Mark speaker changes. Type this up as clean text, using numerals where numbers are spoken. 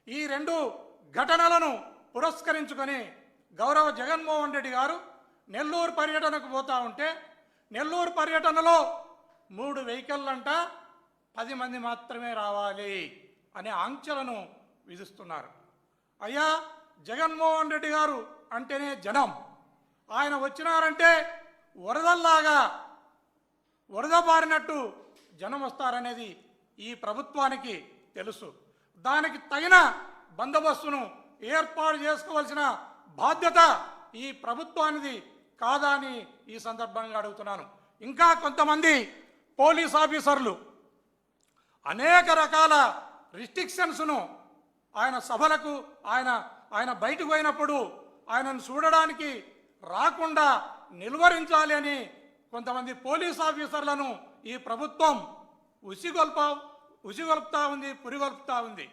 Speaker 1: ఈ రెండు ఘటనలను పురస్కరించుకొని గౌరవ జగన్మోహన్ రెడ్డి గారు నెల్లూరు పర్యటనకు పోతా ఉంటే నెల్లూరు పర్యటనలో 3 వెహికల్లంట 10 మంది మాత్రమే రావాలి అనే ఆంక్షలను విధిస్తున్నారు. అయ్యా, జగన్మోహన్ రెడ్డి గారు అంటేనే జనం. ఆయన వచ్చినారంటే వరదల్లాగా వరద బారినట్టు జనం వస్తారనేది ఈ ప్రభుత్వానికి తెలుసు. దానికి తగిన బందోబస్తును ఏర్పాటు చేసుకోవాల్సిన బాధ్యత ఈ ప్రభుత్వానిది కాదా అని ఈ సందర్భంగా అడుగుతున్నాను. ఇంకా కొంతమంది పోలీస్ ఆఫీసర్లు అనేక రకాల రిస్ట్రిక్షన్స్ను ఆయన సభలకు ఆయన బయటకు పోయినప్పుడు ఆయనను చూడడానికి రాకుండా నిలువరించాలి అని కొంతమంది పోలీస్ ఆఫీసర్లను ఈ ప్రభుత్వం ఉసిగొల్పుతా ఉంది, పురిగొల్పుతా ఉంది.